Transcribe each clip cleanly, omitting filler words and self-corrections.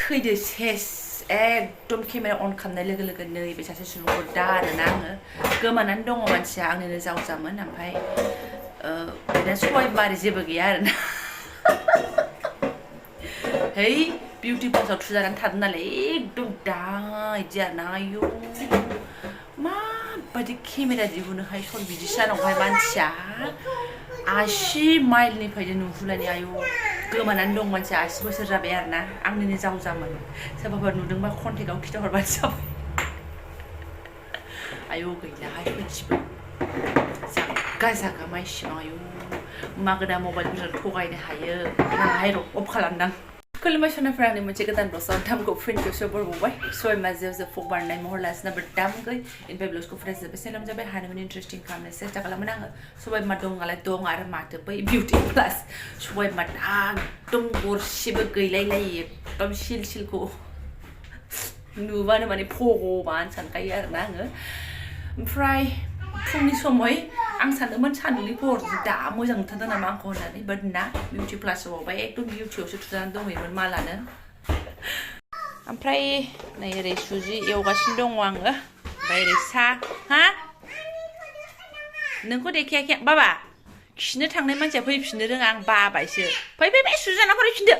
थैदो सेस एकदम केमेरा अन खालामनाय लोगो लोगो नैबे सासे सुबुंखौ दा आरोना आङो गोमानानै दङ मानसिया आंनिनो जावजामोन ओमफ्राय बिदिनो सबायबारि जेबो गैया आरोना है बिउटि प्लासाव थुजानानै थादों नालाय एकदम दा इदि आरोना आयौ माबायदि केमेरा दिहुनोहाय सन बिदिसो जानांगौहाय मानसिया 80 माइलनिफ्रायनो नुहुरलायनाय आयौ गोमानानै दं मानसिया 80 बोसोर जाबाय आरोना आंनिनो जावजामोन सोरबाफोर नुदोंबा कन्टेक्टआव खिथाहरबानो जाबाय आयौ गैलाहाय मिथिबाय जागा जागा माइसिम आयौ मागोदा मबाइलफोरजों थगायनो हायो नाङाहाय र' अफ खालामदां खुलुमबाय सनाफोर आंनि मोनसे गोदान ब्लगआव दामखौ फ्रेन्डखौ सोबोरबावबाय सय माजेयाव जोफक बारनाय महर लासिनाबो दामगै इनफाय ब्लगखौ फ्रेन्ड जोबोद सेलाम जाबाय हारिमुनि इन्टारेस्टिं खालामनो सेस्था खालामोन आङो सबाय मा दं नालाय दं आरो माथो बै बिउटि प्लास सबाय मा एकदम गरसेबो गैलायलायि एकदम सिल सिलखौ नुबानो माने भगबान सानखायो आरोना आङो ओमफ्राय फुंनि समय आं सानदोंमोन सान्दुंनि पहरजों दा मोजां नुथारदों नामा आंखौ होननानै बाट ना बिउटि प्लासाव बावबाय एकदम बिउटियावसो थुजानानै दंहैयोमोन मालानो ओमफ्राय नै ओरै सुजि एवगासिनो दङ आङो ओमफ्राय ओरै सा हा नोंखौ देखायाखै बाबा खिनो थांनाय मानसिया फैफिननो रोङा आं बाबायसो फै फै फै सुजाना फरायफिनदो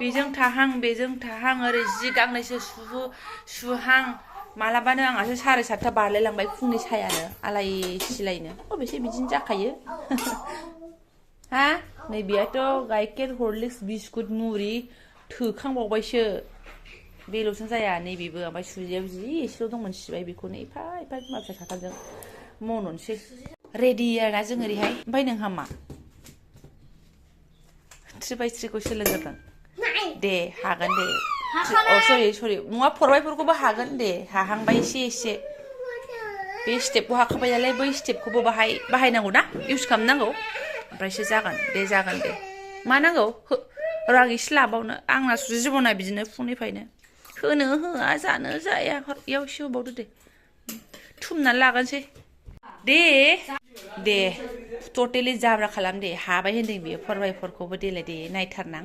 बेजों थाहां ओरै जि गांनैसो सुहां मालाबानो आंहासो 7:30 बारलायलांबाय फुंनि सायानो आलाय सिलायनो अबेसे बिदिनो जाखायो हा नैबेयाथ' गाइखेर हरलिक्स बिस्कुट मुरि थोखांबावबायसो बेल'सो जाया नैबेबो ओमफ्राय सुजियाव जि एसेल' दंमोन सिबाय बेखौनो एफा बिमा फिसा साथामजों मन'नोसै रेडि आरोना जों ओरैहाय ओमफ्राय नोंहा मा 3x3खौ सोलोंग्रोदों दे हागोन दे सरि नङा फरबायफोरखौबो हागोन दे हाहांबाय एसे बे स्टेपखौ हाखाबाय नालाय बै स्टेपखौबो बाहायनांगौ ना इउज खालामनांगौ ओमफ्रायसो जागोन दे मा नांगौ र' आं एसे लाबावनो आंना जिबना बिदिनो फुंनिफ्रायनो होनो होआ जानो जाया इयाव एसे होबावदो दे थुमनानै लागोनसै दे टटेलि जाब्रा खालाम दे हाबाय होन्दों बेयो फरबायफोरखौबो देलाय दे नायथारनां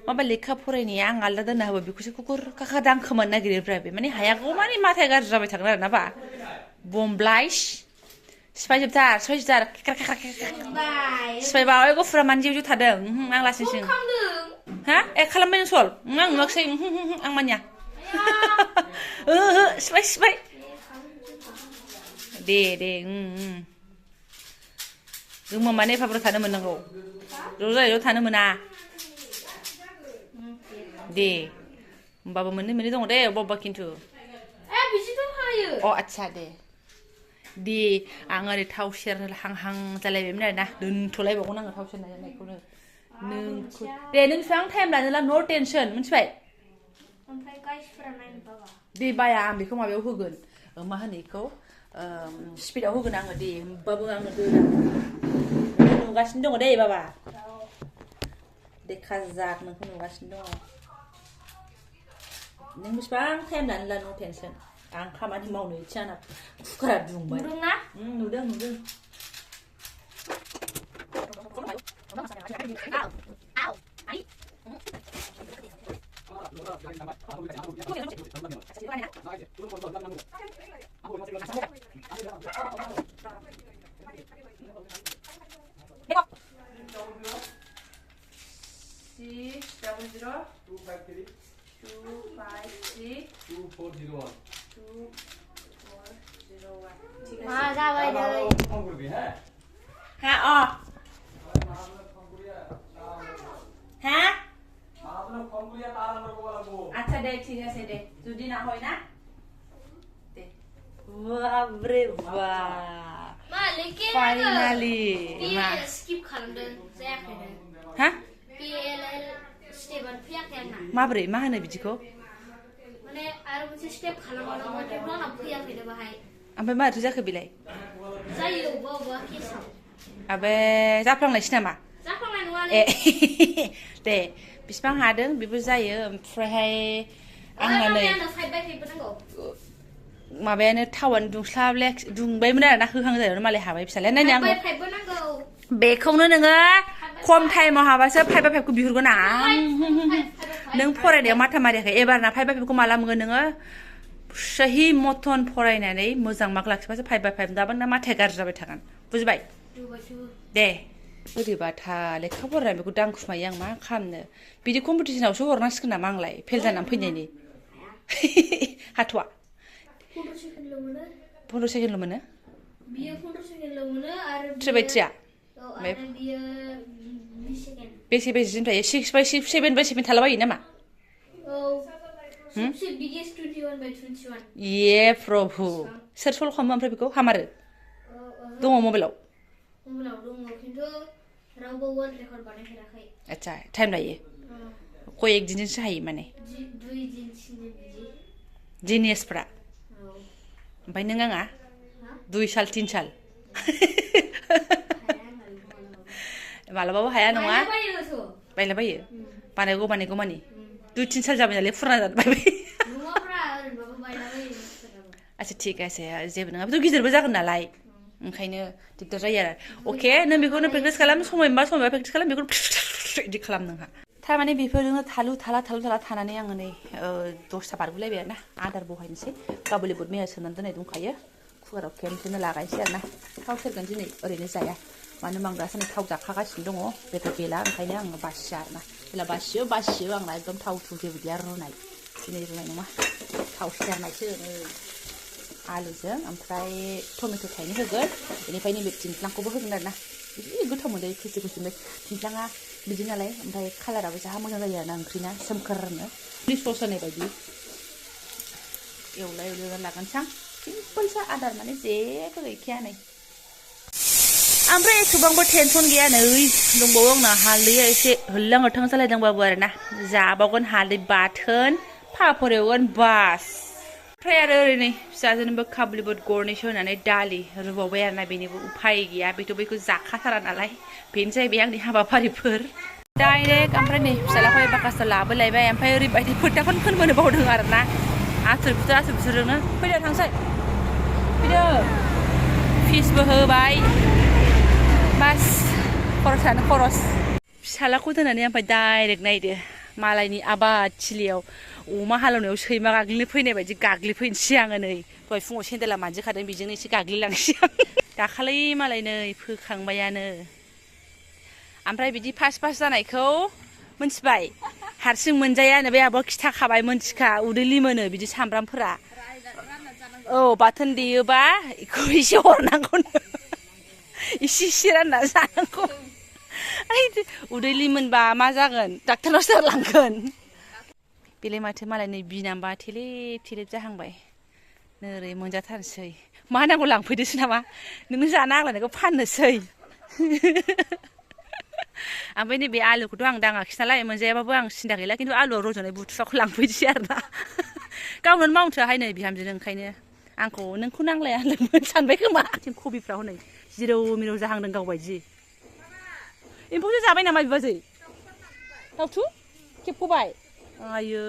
माबा लेखा फरायनाया आं आलदा दोनना होबा बेखौसो कुकुर काका दांखोमानो नागिरोब्रा बे माने हायागौ माने माथाया गाज्रि जाबाय थागोन आरोना बा बमब्लाइस सिफायजोबथार सिफायबाय गफुरा मानो जेव थादों आं लासिंसिं हा खालामबाय नों सल आं नुवाखिसै आं मानिया सिफाय दे जों माने एफाब्रो थानो मोननांगौ ज' थानो मोना दे होमबाबो मोननै दङ दे अबेबा खिन्थु अ आच्छा दे आं ओरै थाव सेरहां जालायबायमोन आरोना दोनथ'लायबावगोन आङो थाव सेरनायखौनो नोंखौ दे नों बेसेबां टाइम लानोला नो टेनसन मिथिबाय दे बाया आं बेखौ माबायाव होगोन मा होनो बेखौ स्पिडआव होगोन आङो दे होमबाबो आङो नुगासिनो दङ दे बाबा देखा जाक नोंखौ नुगासिनो दङ नों बेसेबां टाइम लानो ला नो टेनसन आं खामानि मावनो इच्छा आंना कुकारा दुंबाय नुदों আচ্ছা দে ঠিক আছে দে যদি না হয় না দে বাবরে বাহ ফাইনালি মা স্কিপ खालामदों जायाखै हा PLL स्टेपआ फैयाखै आंना माब्रै मा होनो बिदिखौ माने आरो मोनसे स्टेप खालामबावनांगौ थेवबो आंना फैयाखैनो बाहाय ओमफ्राय माथो जाखो बेलाय जायो अबा केसाव आबे जाफ्लांनायसै नामा जाफ्लांनाय नङालै दे बिसिबां हादों बेबो जायो ओमफ्रायहाय आंना नै माबायानो थावानो दुंबायमोन आरोना होहां जायो मालाय हाबाय फिसालाया नायनो आङो बेखौनो नोङो खम टाइमाव हाबासो 5/5 खौ बिहरगोन आं नों फरायनायाव माथा मारियाखै एबारना 5/5 खौ माला मोनगोन नोङो सही मतन फरायनानै मोजां मार्क लाखिबासो 5/5 दाबा माथाया गाज्रि जाबाय थागोन बुजिबाय दे बोरैबाथा लेखा फरायनाय बेखौ दांखुमायो आं मा खालामनो बिदि कम्पिटिसनावसो हरनांसिगोन नामा आंलाय फेल जानानै फैनायनि हाथ'आ 15 सेकेन्डल' मोनो बियो 15 सेकेन्डल' मोनो आरो 3/3 आरो बियो 20 सेकेन्ड बेसेसिम थायो 6/6 7/7 थालाबायो नामा औ सबसे बिगेस्ट 21/21 ये प्रभु सोर सल खालामो ओमफ्राय बेखौ हामारो दङ मबाइलाव दङ खिन्थु रावबो वर्ल्ड रेकर्ड बानायफेराखै आच्छा टाइम लायो कय एक दिनजोंसो हायो माने 2 दिन 3 दिन बिदि जिनियासफ्रा ओमफ्राय नों आङा 2 साल 3 साल मालाबाबो हाया नङा बायलाबायो बानायगौ मानि 2-3 साल जाबाय नालाय फुराना जाबाय आच्छा ठीक আছে जेबो नङा बेथ' गिदिरबो जागोन नालाय ओंखायनो दिगदार जायो आरो अके नों बेखौनो प्रेक्टिस खालाम समय मोनबा प्रेक्टिस खालाम बेखौ बिदि खालाम नोंहा थारमाने बेफोरजोंनो थालु थाला थानानै आङो नै 10ता बारगुलायबाय आरोना आदार बहायनोसै काबुलि बुट मैया सोनानै दोननाय दंखायो कुकाराव खेमसेनो लागायनोसै आरोना थाव सेरगोन दिनै ओरैनो जाया मानो होनबा आं दासान्दि थाव जाखागासिनो दङ बेदर गैला ओंखायनो आङो बासिया आरोना जेला बासियो आंना एकदम थाव थु जेबो गैया रुनाय दिनै रुनाय नङा थाव सेरनायसो आलुजों ओमफ्राय टमेट' थाइनै होगोन बेनिफ्राय नैबे थिंख्लांखौबो होगोन आरोना जि गोथाव मोनजायो खैसि थिंख्लाङा बिदि नालाय ओमफ्राय कालाराबो जा मोजां जायो आरोना ओंख्रिना सोमखोरनो सस होनाय बायदि एवला लागोनसां सिम्पोलसो आदार माने जेबो गैखाया नै ओमफ्राय एसेबांबो टेनसन गैया नै दंबावो आंना हालदैया एसे होल्लां होथां जालायदोंबाबो आरोना जाबावगोन हालदै बाथोन पापर एवगोन बास ओमफ्राय आरो ओरै नै फिसाजोनोबो काबुलि बुट गरनैसो होनानै दालि रुबावबाय आरोना बेनिबो उफाय गैया बेथ' बैखौ जाखाथारा नालाय बेनो जाहैबाय आंनि हाबाफारिफोर डाइरेक्ट ओमफ्राय नै फिसालाखौ बाकासआव लाबोलायबाय ओमफ्राय ओरैबायदि फोथाखौनो फोनबोनो बावदों आरोना आसुर बिसोरजोंनो फैदो थांसै फैदो फिसबो होबाय बास खरसानो खरस फिसालाखौ दोननानै ओमफ्राय डाइरेक्ट नायदो मालायनि आबाद थिलियाव अमा हालेवनायाव सैमा गाग्लिनो फैनाय बायदि गाग्लिफैनोसै आङो नै दहाय फुङाव सेन्देला मानजिखादों बेजोंनो एसे गाग्लिलांसै आं दाखालै मालाय नै फोखांबायानो ओमफ्राय बिदि फार्स्ट जानायखौ मोनथिबाय हारसिं मोनजायानो बे आब'आ खिथाखाबाय मोनथिखा उदै लिमोनो बिदि सामब्रामफोरा औ बाथोन देयोबा बेखौ एसे हरनांगौनो इसे रानना जानांगौ उदै लिमोनबा मा जागोन डाक्टारनावसो लांगोन बेलाय माथो मालाय नै बिनामबा थेलेब जाहांबाय नोरै मोनजाथारसै मा नांगौ लांफैदोसो नामा नोंनो जानो आग्लायनायखौ फाननोसै ओमफ्राय नैबे आलुखौथ' आं दाङाखिसै नालाय मोनजायाबाबो आं सिन्था गैला खिन्थु आलुआव रज'नाय बुथुवाखौ लांफैदोसै आरोना गावनो मावथोहाय नै बिहामजोनो ओंखायनो आंखौ नोंखौ नांलाया सानबाय खोमा कबिफ्रा हनै जिरौ मिरौ जाहांदों गावबायदि एम्फौसो जाबाय नामा बिबाजै दाउथु खेबख'बाय आयो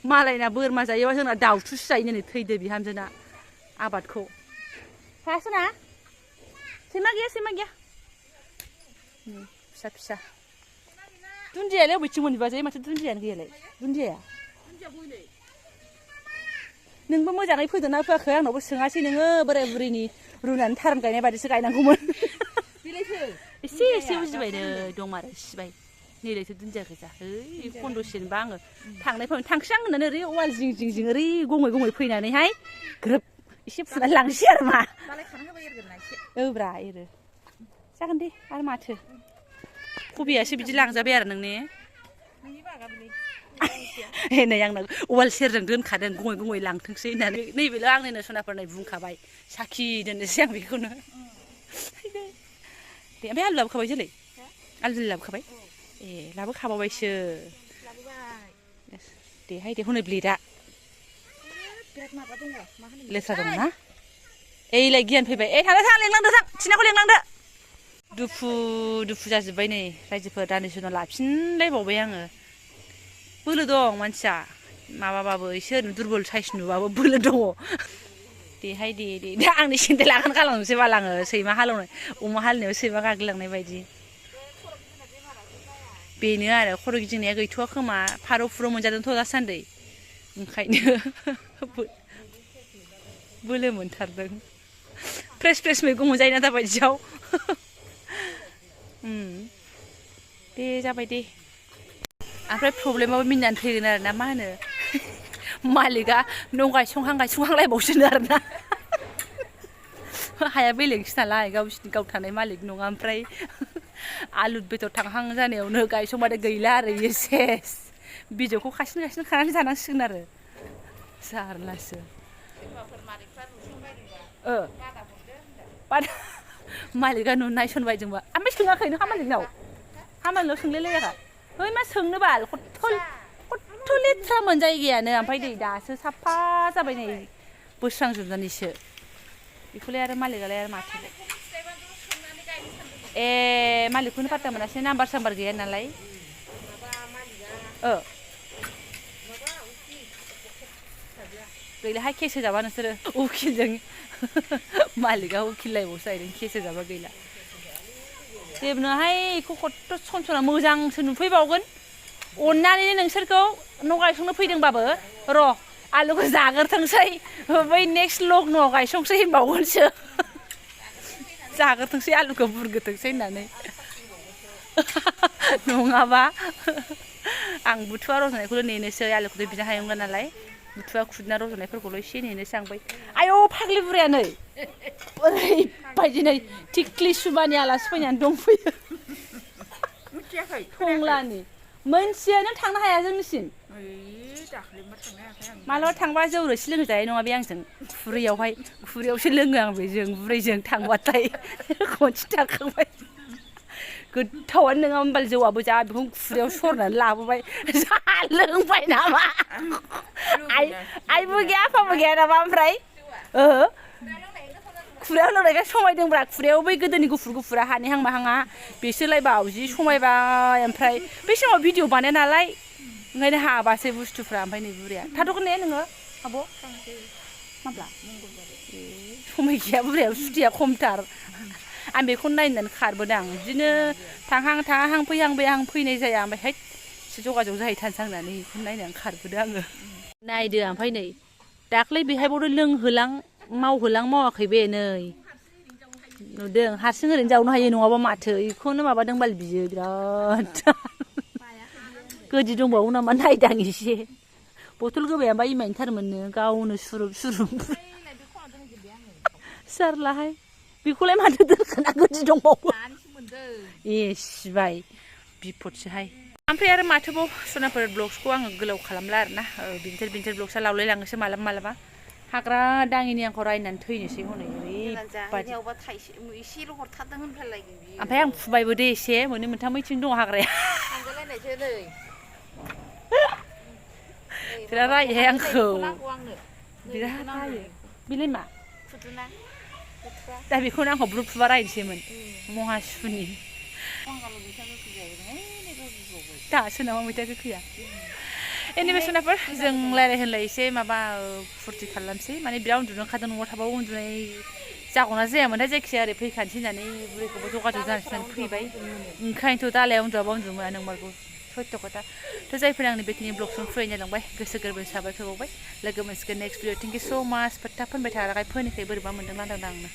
मालायना बोरमा जायोबा जोंना दाउथुसो जायो नै थैदो बिहामजोना आबादखौ हायासोना सैमा गैया फिसा दुन्दियालाय अबेथिंमोन बिबाजै माथो दुन्दियानो गैयालाय दुन्दियाया नोंबो मोजाङै फोदोंना फोआखै आंनावबो सोङासै नोङो बोराय बुरैनि रुनानै थारुन गायनाय बायदिसो गायनांगौमोन एसे उजिबाय नै दं आरो सिबाय नैलायथो दुन्दिया गोजा ओइ खन्द'सेनबा आङो थांनायफ्राव थांसै आं होननानै ओरै वाल जिं ओरै गङै फैनानैहाय ग्रोब एसे फुनानै लांसै आरो मा औब्रा एरो जागोन दे आरो माथो कबियासो बिदि लांजाबाय आरो नोंने नै आंना वाल सेरजों दोनखादों गङै लांथोंसै होननानै नैबेल' आंनिनो सनाफोरनाय बुंखाबाय साखि दोननोसै आं बेखौनो दे ओमफ्राय आलु लाबोखाबाय जोलै आलु लाबोखाबाय ए लाबोखाबावबायसो देहाय दे हनै ब्लेडआ लेथ्रा दं ना एलाय गियान फैबाय थां लेंलांदो थां थिनाखौ लेंलांदो दुफु जाजोब्बाय नै रायजोफोर दान्दिसे उनाव लाफिनलायबावबाय आङो बोलो दं मानसिया माबाबाबो एसे ओरैनो दुरबल साइस नुबाबो बोलो दङ देहाय दे आंनि सेन्देल आगान गालांनोसै बालाङो सैमा हालौनाय अमा हालौनायाव सैमा गाग्लिलांनाय बायदि बेनो आरो खर' गिदिंनाया गैथ'वा खोमा फारौ फुरौ मोनजादोंथ' दासान्दै ओंखायनो बोलो मोनथारदों फ्रेस मैगं मोनजायोना दाबायदियाव दे जाबाय दे ओमफ्राय प्रब्लेमाबो मिनिनानै फैगोन आरो ना मा होनो मालिकआ न' गायसंहांलायबावसोनो आरो ना हाया बेलेगसो नालाय गाव थानाय मालिक नङा ओमफ्राय आलु बेदर थांहां जानायावनो गायसंबाथाय गैला आरो इयो सेस बिजौखौ खासिन खानानै जानांसिगोन आरो जारलासो मालिकआ नुनो नायसनबायदोंबा ओमफ्राय सोङाखैनो हामालिकनाव सोंलायलायाखै है मा सोंनो बाल खथ्थ' लेथ्रामोन जायगायानो ओमफ्राय नै दासो साफा जाबाय नै बोस्रांजोबनानैसो बेखौलाय आरो मालिकआलाय आरो माथो मालिकखौनो पात्ता मोनासै नाम्बार साम्बार गैया नालाय गैलाहाय केस होजाबा नोंसोरो उकिलजों मालिकआ उकिललायबावसो जाहैदों केस होजाबा गैला जेबो नङाहाय बेखौ खथ्थ' सनसना मोजांसो नुफैबावगोन अननानैनो नोंसोरखौ न' गायसंनो फैदोंबाबो र' आलुखौ जाग्रोथोंसै बै नेक्स्ट लग न'आव गायसंसै होनबावगोनसो जाग्रोथोंसै आलुखौ बुरग्रोथोंसै होननानै नङाबा आं बुथुवा रज'नायखौल' नेनोसै आलुखौथ' बिनो हानाय नंला नालाय बुथुवा खुदना रज'नायफोरखौल' एसे नेनोसै आं आयौ फाग्लि बुराया नै ओरैबायदि नै थिख्लि सुबानि आलासि फैनानै दंफैयो टंलानि मोनसिया नों थांनो हाया जोंनिसिम मालाबा थांबा जौ रोसि लोंजायो नङा बे आंजों खुरैयावसो लोङो आं बेजों बुरैजों थांबाथाय खनसे थांखांबाय गोथावानो नङा होमबाल जौआबो जा बेखौ खुरैयाव सरनानै लाबोबाय जा लोंबाय नामा आइबो गैया आफाबो गैया नामा ओमफ्राय खुरैयाव लोंनायखाय समायदोंब्रा खुरैयाव बै गोदोनि गुफुरा हानिहां माहाङा बिसोरलायबाव जि समायबाय ओमफ्राय बै समाव भिडिअ बानाया नालाय ओंखायनो हाबासै बुस्थुफ्रा ओमफ्राय नै बुरैया थाथ'गोन ने नोङो आब' माब्ला समाय गैया बुरैया सुथिया खमथार आं बेखौनो नायनानै खारबोदों बिदिनो थांहां फैहां फैनाय जाया ओमफ्राय हैद जगाजग जाहैथारसै होननानै बेखौनो नायनानै खारबोदों आङो नायदो ओमफ्राय नै दाख्लै बेहायबावनो लोंहोलां मावाखै बे नै नुदों हारसिं ओरैनो जावनो हायो नङाबा माथो बेखौनो माबादों बाल बियो बिराद गोदि दंबावो नामा नायदां एसे बथल गोबायाबा इमायनोथारमोननो गावनो सुरुब जारलाहाय बेखौलाय माथो दोनखोना गोदि दंबावो सिबाय बिपदसोहाय ओमफ्राय आरो माथोबाव सनाफोर ब्लग्सखौ आङो गोलाव खालामला आरोना बिन्थोर ब्लग्सआ लावलाय लाङोसो मालाबा हाग्रा दाङिनि आंखौ रायनानै थैनोसै हनै ओरैबादि ओमफ्राय आं फुबायबो दे एसे मोननै मोनथामैथिं दङ हाग्राया बिराद रायोहाय आंखौ बिराद रायो बेलाय मा दा बेखौनो आंखौ ब्रुद फुबा रायनोसैमोन महासुनि दासो नामा मैथा गोखैया एनिमेसनाफोर जों रायलाय एसे माबा फुरथि खालामसै माने बिराद उन्दुनो ओंखारदों न'आव थाबाबो उन्दुनाय जागौना जायामोनथाय जायखिजाया ओरै फैखानोसै होननानै बुरैखौबो जगाजग जानोसै होननानै फैबाय ओंखायनोथ' दालायाव उन्दुआबा उन्दुनो नंमारगौ सयथ' खोथा थ' जायफोर आंनि बेखिनि ब्लगजों फरायनो जालांबाय गोसो गोरबोनि साबायखर बावबाय लोगो मोनसिगोन नेक्स्ट भिडिअ थेंक इउ स' माच फोथा फोनबाय थाग्राखाय फोनिखाय बोरैबा मोनदों लांदां आंनो